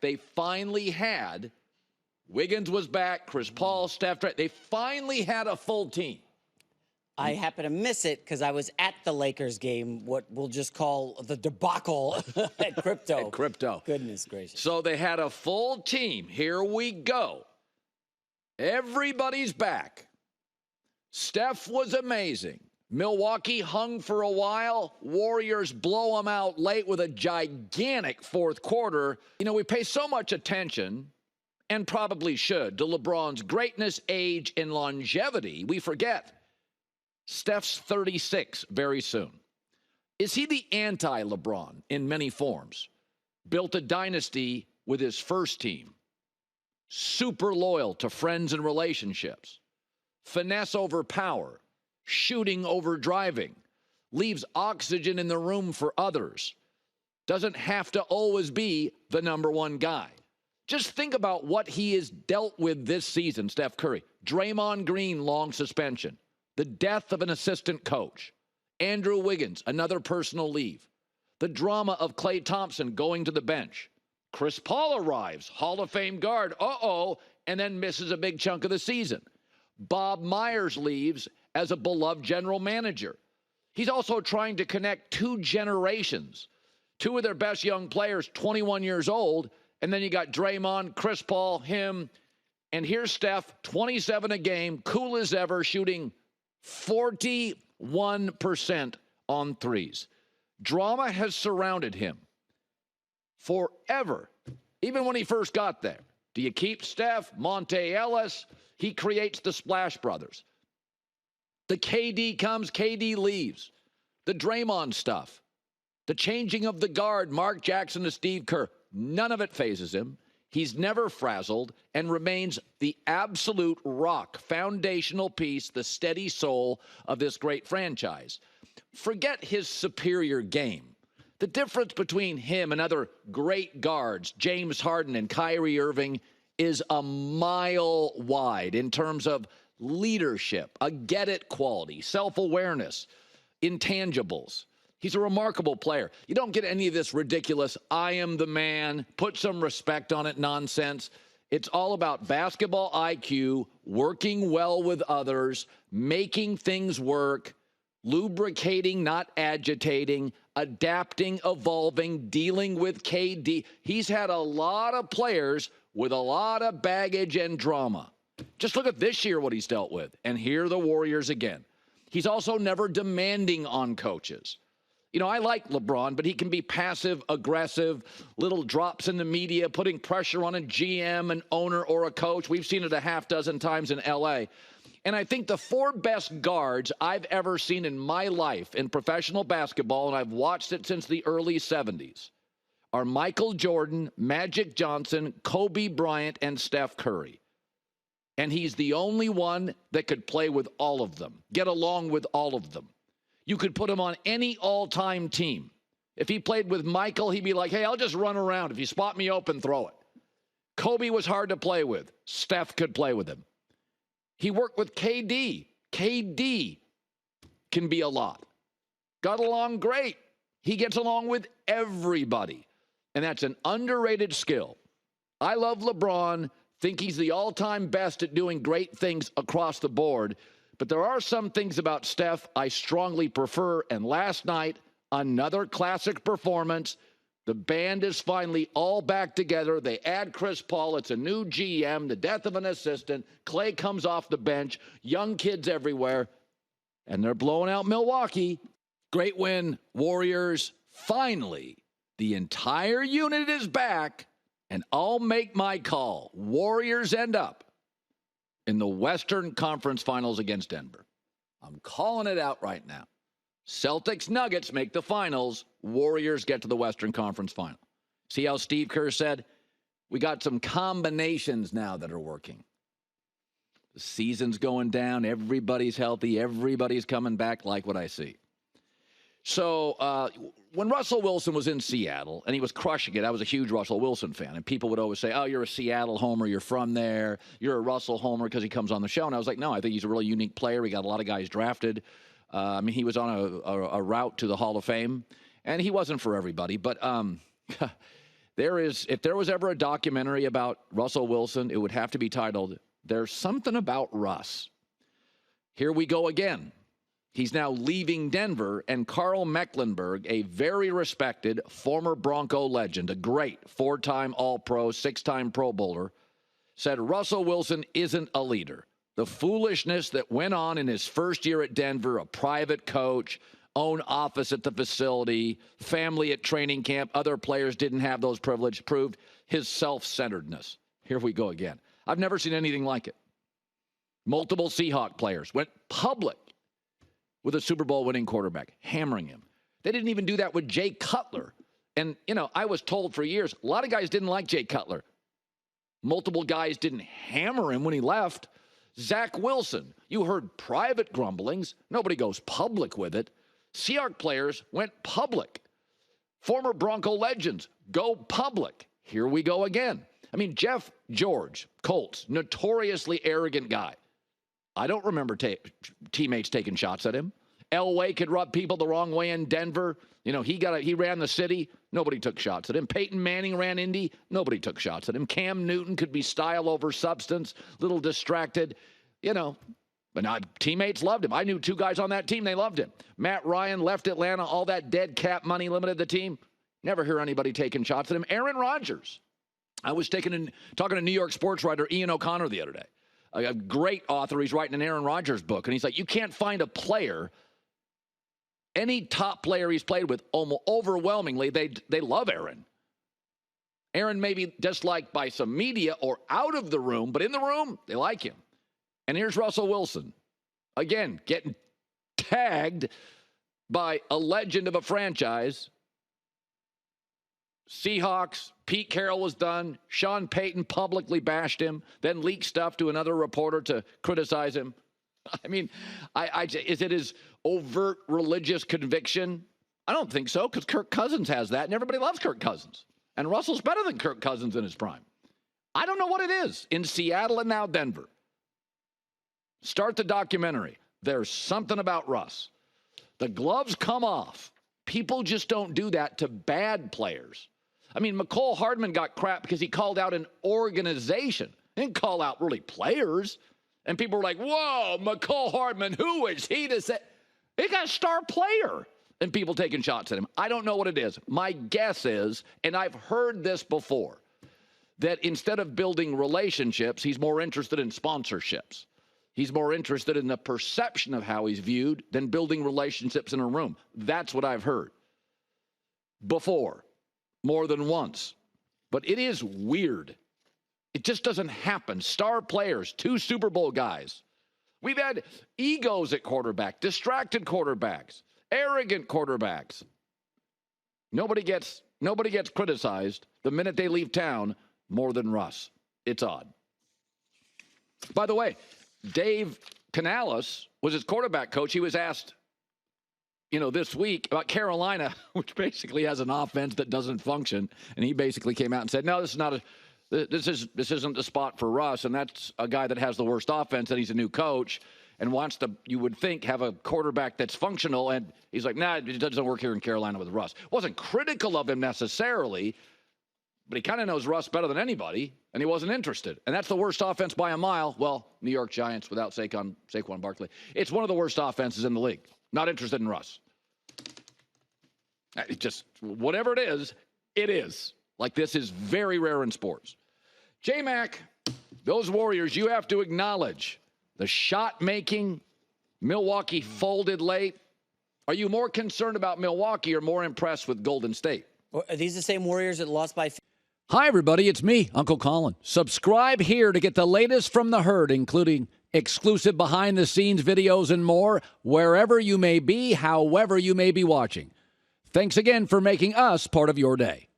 They finally had, Wiggins was back, Chris Paul, Steph, they finally had a full team. I happen to miss it because I was at the Lakers game, what we'll just call the debacle at Crypto. At Crypto. Goodness gracious. So they had a full team. Here we go. Everybody's back. Steph was amazing. Milwaukee hung for a while. Warriors blow them out late with a gigantic fourth quarter. You know, we pay so much attention, and probably should, to LeBron's greatness, age, and longevity. We forget Steph's 36 very soon. Is he the anti-LeBron in many forms? Built a dynasty with his first team. Super loyal to friends and relationships. Finesse over power. Shooting over driving. Leaves oxygen in the room for others. Doesn't have to always be the number one guy. Just think about what he has dealt with this season, Steph Curry. Draymond Green, long suspension. The death of an assistant coach. Andrew Wiggins, another personal leave. The drama of Klay Thompson going to the bench. Chris Paul arrives, Hall of Fame guard, and then misses a big chunk of the season. Bob Myers leaves as a beloved general manager. He's also trying to connect two generations. Two of their best young players, 21 years old, and then you got Draymond, Chris Paul, him, and here's Steph, 27 a game, cool as ever, shooting 41% on threes. Drama has surrounded him forever, even when he first got there. Do you keep Steph? Monte Ellis? He creates the Splash Brothers. The KD comes, KD leaves. The Draymond stuff. The changing of the guard, Mark Jackson to Steve Kerr. None of it phases him. He's never frazzled and remains the absolute rock, foundational piece, the steady soul of this great franchise. Forget his superior game. The difference between him and other great guards, James Harden and Kyrie Irving, is a mile wide in terms of leadership, a get-it quality, self-awareness, intangibles. He's a remarkable player. You don't get any of this ridiculous, I am the man, put some respect on it nonsense. It's all about basketball IQ, working well with others, making things work, lubricating, not agitating, adapting, evolving, dealing with KD. He's had a lot of players with a lot of baggage and drama. Just look at this year, what he's dealt with. And here are the Warriors again. He's also never demanding on coaches. You know, I like LeBron, but he can be passive, aggressive, little drops in the media, putting pressure on a GM, an owner, or a coach. We've seen it a half dozen times in L.A. And I think the four best guards I've ever seen in my life in professional basketball, and I've watched it since the early 70s, are Michael Jordan, Magic Johnson, Kobe Bryant, and Steph Curry. And he's the only one that could play with all of them, get along with all of them. You could put him on any all-time team. If he played with Michael, he'd be like, hey, I'll just run around. If you spot me open, throw it. Kobe was hard to play with. Steph could play with him. He worked with KD. KD can be a lot. Got along great. He gets along with everybody. And that's an underrated skill. I love LeBron. Think he's the all-time best at doing great things across the board. But there are some things about Steph I strongly prefer. And last night, another classic performance. The band is finally all back together. They add Chris Paul. It's a new GM, the death of an assistant. Klay comes off the bench. Young kids everywhere. And they're blowing out Milwaukee. Great win, Warriors. Finally, the entire unit is back. And I'll make my call. Warriors end up in the Western Conference Finals against Denver. I'm calling it out right now. Celtics Nuggets make the finals. Warriors get to the Western Conference Final. See how Steve Kerr said, we got some combinations now that are working. The season's going down. Everybody's healthy. Everybody's coming back, like what I see. So when Russell Wilson was in Seattle and he was crushing it, I was a huge Russell Wilson fan. And people would always say, oh, you're a Seattle homer. You're from there. You're a Russell homer because he comes on the show. And I was like, no, I think he's a really unique player. He got a lot of guys drafted. I mean, he was on a route to the Hall of Fame. And he wasn't for everybody. But If there was ever a documentary about Russell Wilson, it would have to be titled, There's Something About Russ. Here we go again. He's now leaving Denver, and Karl Mecklenburg, a very respected former Bronco legend, a great 4-time All-Pro, 6-time Pro Bowler, said Russell Wilson isn't a leader. The foolishness that went on in his first year at Denver, a private coach, own office at the facility, family at training camp, other players didn't have those privileges, proved his self-centeredness. Here we go again. I've never seen anything like it. Multiple Seahawk players went public with a Super Bowl winning quarterback, hammering him. They didn't even do that with Jay Cutler. And, I was told for years, a lot of guys didn't like Jay Cutler. Multiple guys didn't hammer him when he left. Zach Wilson, you heard private grumblings. Nobody goes public with it. Seahawks players went public. Former Bronco legends go public. Here we go again. Jeff George, Colts, notoriously arrogant guy. I don't remember teammates taking shots at him. Elway could rub people the wrong way in Denver. He ran the city. Nobody took shots at him. Peyton Manning ran Indy. Nobody took shots at him. Cam Newton could be style over substance, little distracted, But teammates loved him. I knew 2 guys on that team. They loved him. Matt Ryan left Atlanta. All that dead cap money limited the team. Never hear anybody taking shots at him. Aaron Rodgers. I was talking to New York sports writer Ian O'Connor the other day. A great author. He's writing an Aaron Rodgers book. And he's like, you can't find a player, any top player he's played with, almost overwhelmingly, they love Aaron. Aaron may be disliked by some media or out of the room, but in the room, they like him. And here's Russell Wilson, again, getting tagged by a legend of a franchise. Seahawks, Pete Carroll was done. Sean Payton publicly bashed him, then leaked stuff to another reporter to criticize him. Is it his overt religious conviction? I don't think so, because Kirk Cousins has that, and everybody loves Kirk Cousins. And Russell's better than Kirk Cousins in his prime. I don't know what it is. In Seattle and now Denver. Start the documentary. There's something about Russ. The gloves come off. People just don't do that to bad players. McCole Hardman got crap because he called out an organization. He didn't call out really players. And people were like, whoa, McCole Hardman, who is he to say? He got a star player. And people taking shots at him. I don't know what it is. My guess is, and I've heard this before, that instead of building relationships, he's more interested in sponsorships. He's more interested in the perception of how he's viewed than building relationships in a room. That's what I've heard before, more than once. But it is weird. It just doesn't happen. Star players, 2 Super Bowl guys. We've had egos at quarterback, distracted quarterbacks, arrogant quarterbacks. Nobody gets criticized the minute they leave town more than Russ. It's odd. By the way, Dave Canales was his quarterback coach. He was asked, this week about Carolina, which basically has an offense that doesn't function. And he basically came out and said, no, this isn't the spot for Russ. And that's a guy that has the worst offense, and he's a new coach and wants to, you would think, have a quarterback that's functional. And he's like, nah, it doesn't work here in Carolina with Russ. Wasn't critical of him necessarily, but he kind of knows Russ better than anybody, and he wasn't interested. And that's the worst offense by a mile. Well, New York Giants without Saquon Barkley. It's one of the worst offenses in the league. Not interested in Russ. It just, whatever it is, it is. Like, this is very rare in sports. J-Mac, those Warriors, you have to acknowledge the shot-making. Milwaukee folded late. Are you more concerned about Milwaukee or more impressed with Golden State? Are these the same Warriors that lost by... Hi, everybody. It's me, Uncle Colin. Subscribe here to get the latest from the herd, including exclusive behind-the-scenes videos and more, wherever you may be, however you may be watching. Thanks again for making us part of your day.